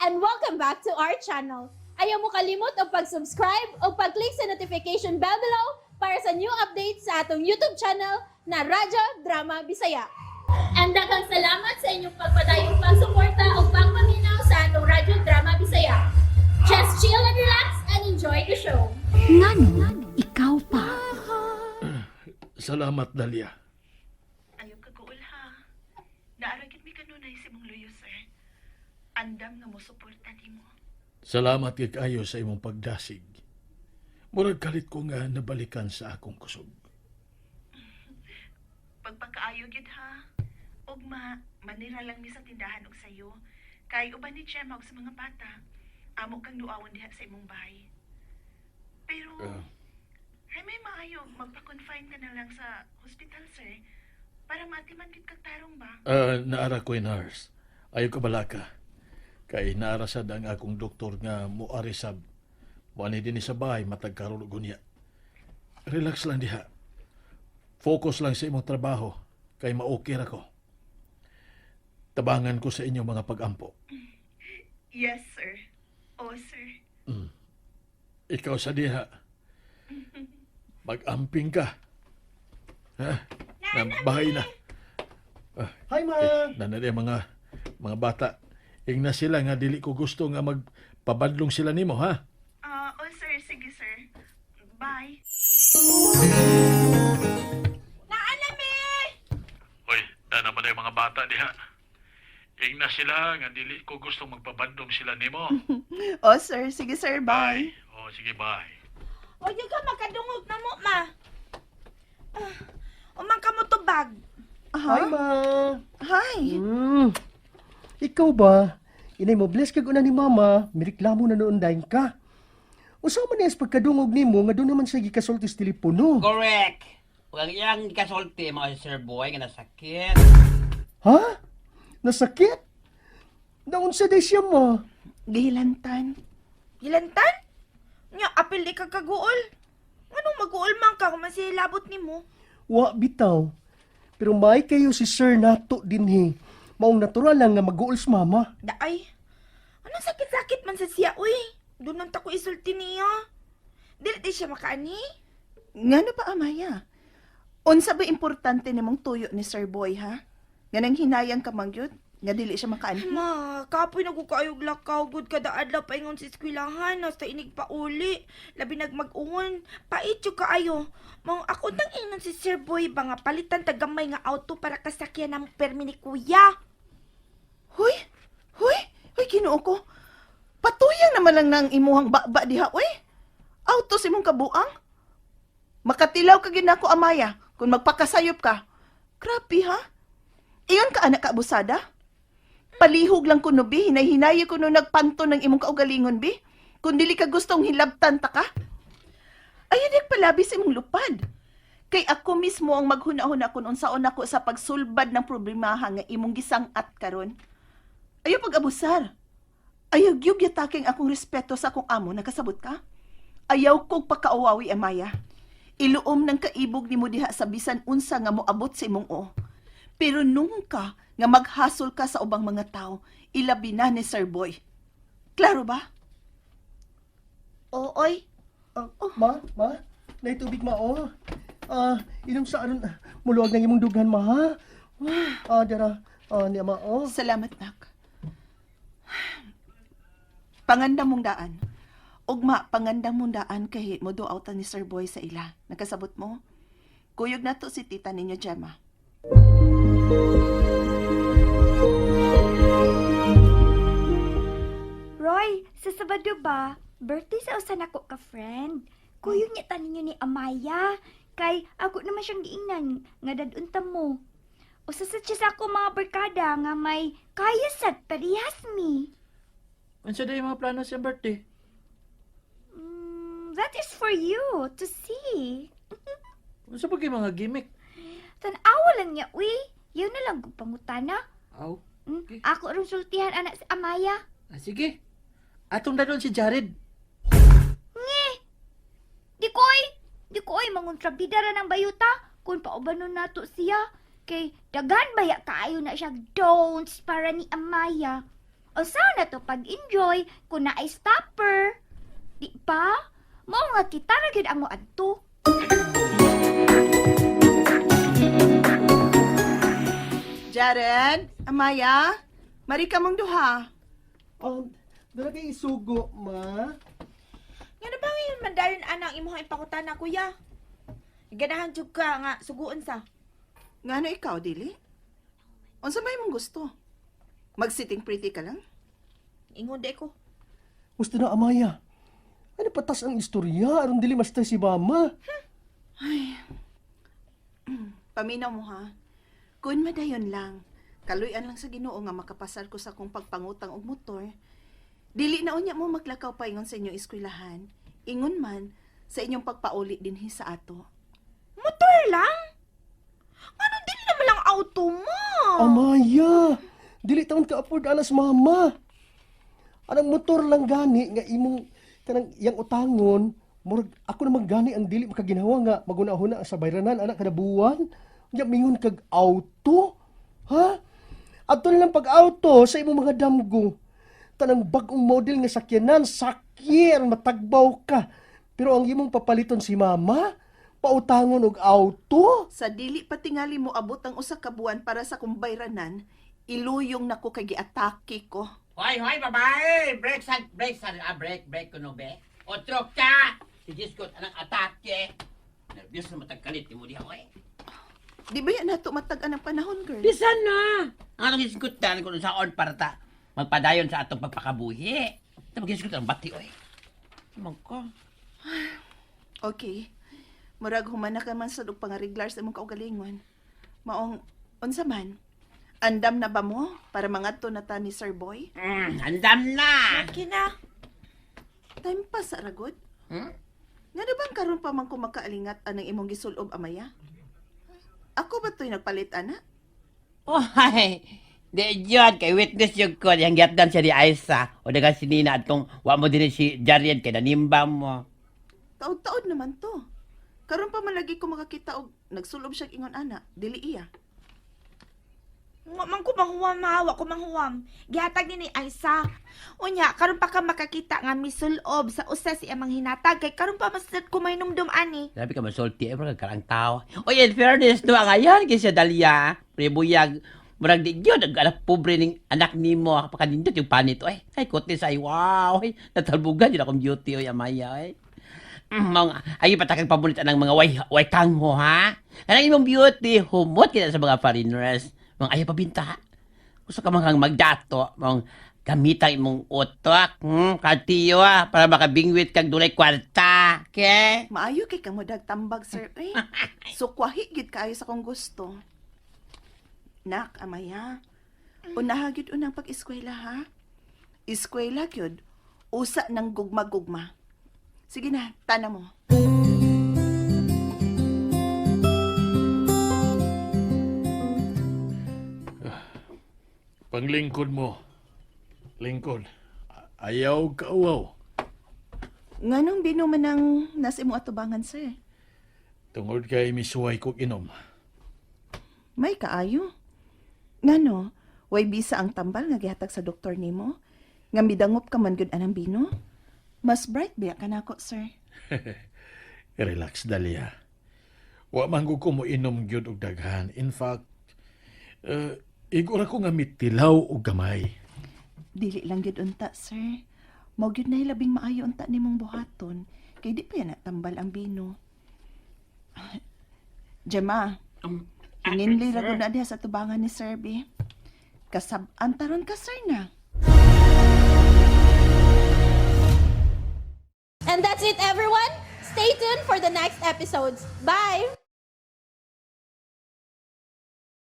and welcome back to our channel. Ayaw mo kalimot o pag-subscribe o pag-click sa notification bell below para sa new updates sa atong YouTube channel na Radyo Drama Bisaya. And daghang salamat sa inyong pagpadayong pagsuporta o pagpaminaw sa atong Radyo Drama Bisaya. Just chill and relax and enjoy the show. Ngano, ikaw pa. Salamat, Dalia. Ayaw ka gool ha. Naaragit mi kanunay si mong luyo, sir. Andam nga mo suporta nimo. Salamat kay kayo sa imong pagdasig. Murag kalit ko nga nabalikan sa akong kusog. Pagpakaayo gid ha. Ugma, manira lang mi sa tindahan og sayo. Kay uban ni Gemma og sa mga bata. Amo kang luawon diha sa imong bahay. Pero ay may maayo magpa-confine ka na lang sa hospital, sir. Para matiman gid kag tarong ba? Naara ko nurse. Ayaw ka balaka. Kay naarasad ang akong doktor nga muarisab. Muani din sa bahay matag karulog niya. Relax lang diha. Focus lang sa imong trabaho. Kay ma-okay ra ko. Tabangan ko sa inyong mga pag-ampo. Yes, sir. Oh, sir. Ikaw sa diha. Mag-amping ka. Ha? Bahay na. Hi, Ma! Nanali mga bata. Ingna sila nga dili ko gusto nga magpabadlong sila nimo, ha? Oh, sir. Sige, sir. Bye. Hoy, naman na yung mga bata diha. Ingna sila nga dili ko gusto magpabadlong sila nimo. Oh, sir. Sige, sir. Bye. Oh, sige, bye. O, di ka makadungog na mo, ma. Umang ka mo to bag. Hi, Aha. Ma! Hi. Ikaw ba? Inay mo, bless ka na ni Mama. Miriklamo na noon dahin ka. Usa man yes pagkadungog nimo nga doon naman siya gikasultis telepono. Correct. Huwag iyang ikasulti mga Sir Boy nga nasakit. Ha? Nasakit? Naunsa day siya, Ma? Gihilantan. Hilantan? Nya, apil di ka kaguol. Anong mag-uol man ka kung masilabot ni mo? Wa bitaw. Pero may kayo si Sir Nato din he. Maong natural lang nga mag-uuls, Mama. Daay. Anong sakit-sakit man sa siya, uy? Doon nang tako isulti niya. Dili di siya makaani. Ngano pa, Amaya? Unsa ba importante nimong tuyo ni Sir Boy, ha? Nga nang hinayang ka mangyod? Nga dili siya makaanhi? Ma, kapoy nagukayog lakaw. Good kada adlaw paingon sa eskwelahan. Nasta inig pa uli. Labi nagmag-uon. Pait yung kaayo. Mong ako nang ingon si Sir Boy ba nga palitan tagamay nga auto para kasakyan ng permi ni kuya. Huy! Huy! Huy, kinuo ko. Patuyang naman lang ng imuhang baba diha, uy. Auto si mong kabuang. Makatilaw ka gina ko, Amaya, kung magpakasayop ka. Grabe, ha? Iyon ka, anak ka, abusada? Palihog lang ko, no, bi. Hinay-hinayi ko no nagpanto ng imong kaugalingon, bi. Kung dili ka gustong hilabtan ta ka. Ayun, nagpalabi sa imong lupad. Kay ako mismo ang maghuna-huna kung unsaon ako sa pagsulbad ng problemaha nga imong gisangat karon. Ayaw pag-abusar. Ayaw gyud yataking akong respeto sa akong amo, nakasabot ka? Ayaw kong pakauwawi, Amaya. Iluom ng kaibog ni mo diha sa bisan unsa nga moabot sa imong o. Pero nung ka nga maghasol ka sa ubang mga tao, ilabi na ni Sir Boy. Klaro ba? Ooy. Ma? Nay tubig, Ma, oh. Inom sa aron, muluwag ng imong dughan, Ma, ha? Dara. Niya, Ma, oh. Salamat, nak. Pangandam mong daan. Ugma, pangandam mong daan kay mo duawtan ni Sir Boy sa ila. Nakasabot mo? Kuyog na to si tita ninyo, Gemma. Roy, sa Sabado ba, birthday sa usan ako ka friend. Kuyog niya tanin niyo ni Amaya. Kay ako naman siyang giingnan nga dadunta mo. Usa sa siya ako mga barkada nga may kaya sad parehas mi. Ano daw yung mga plano sa birthday? That is for you to see. Ano sa pagkay mga gimmick? Tanawa lang niya, uy. Yun na lang kung pangutana. Aw. Okay. Ako rin sultihan anak si Amaya. Sige. Atong dadon si Jared. Di ko ay mangontrabida ra ng bayuta kung paubanon nato siya. Kay dagan baya kaayo na siya don'ts para ni Amaya. Usaw na to pag-enjoy kung na ay stopper. Di ba? Mao nga kita ra gyud ang moadto. Jared, Amaya, mari ka mong duha. Dala kay isugo, ma. Nga na ba ngayon mandayon anang imuhang ipakutana, kuya? Ganahan jud ka nga suguon sa. Ngano ikaw, dili? Unsa may mong gusto? Mag-sitting pretty ka lang? Ingon di ko. Gusto na, Amaya. Ano patas ang istorya? Aron dili mas si mama. Paminaw mo ha. Kung madayon lang, kaluyan lang sa Ginoo nga makapasar ko sa kong pagpangutang og motor. Dili na unya mo maglakaw pa ingon sa inyong eskwelahan. Ingon man sa inyong pagpauli dinhi sa ato. Motor lang? Ano dili naman lang auto mo? Amaya, dili taon ka afford alas mama. Anang motor lang gani nga imong kanang yang utangon, murag ako na maggani ang dili makaginawa nga magunahuna sa bayranan anak kada buwan. Nya mingon kag auto? Ha? Adto na lang pag-auto sa imong mga damgo. Tanang bagong model nga sakyanan, sakyan matagbaw ka. Pero ang imong papaliton si mama, pautangon og auto? Sa dili pa tingali mo abot ang usa ka buwan para sa kong bayranan, iluyong nako kay giatake ko. Hoy, babae! Break, break ko no be. Otrok ka! Sige, Scott, anang atake. Nervyos na matagkalit mo diha, oy. Di ba yan nato matag-an ang panahon, girl? Bisan na! Ang iskutan ko sa on para ta magpadayon sa atong pagpakabuhi. Ito mag-iskutan ang bati, oy. Amang ko. Okay. Murag humana ka man sa og pangariglar sa imong kaugalingon. Maong, unsa man? Andam na ba mo para mangadto na ta ni Sir Boy? Andam na! Okay na. Time pa sa ragod? Hmm? Nga na bang karon pa man ko makaalingat anang imong gisulob, Amaya? Ako ba to'y nagpalit, ana? Oh, ay! Di yun, kay witness yung ko, yung giatdan siya ni Aisa. O daga si Nina at kung wa mo din si Jarian, kay nanimba mo. Taod-taod naman to. Karon pa man lagi ko makakita og nagsulob siya ingon ana, dili iya. Man ko manghuwam, mahawa ko manghuwam. Gihatag ni Aisa. Unya, karon pa ka makakita nga misulob sa usa si amang hinatag. Kay karon pa masad ko may numdum ani. Sabi ka masulti, eh, marag karang tao. O in fairness, no, ang ayan, kay siya Dalia, prebuyag, marag di yun, anak pobre ning anak ni mo, kapakadindot yung panit, oy. Ay, kote sa wow, oy, natalbugan yun akong beauty, oy, Amaya, oy. Mga, ay, patakang pabulitan ng mga way kangho, ha? Anong imong beauty, humot kita sa mga foreigners. Mga ayaw pabinta. Gusto ka mga magdato, mga gamitang imong utok, katiyo, para makabingwit kag dunay kwarta, okay? Maayo kay kang modag tambag, sir. Eh. Sukwahi gid kaayo sa kong gusto. Nak, Amaya. Unaha gyud unang pag-eskwela, ha? Eskwela gyud. Usa ng gugma-gugma. Sige na, tana mo. Panglingkod mo. Lingkod. Ayaw kauaw. Nganong binuman ang nasa imong atubangan, sir? Tungod kay misuway kog inom. May kaayo. Ngano, way bisa ang tambal nga gihatag sa doktor nimo? Nga midangop ka man gud anang bino? Mas bright biya ka nako, sir. Relax, Dalia. Wa man ko mo inom gyud og daghan. In fact, igura ko nga mitilaw og gamay. Dili lang gyud unta, sir. Mao gyud na labing maayo unta nimong buhaton. Kay di pa yan natambal ang bino. Gemma, inginli ra gud na diha sa tubangan ni Sir B. Antaron ka, sir, na. And that's it, everyone. Stay tuned for the next episodes. Bye!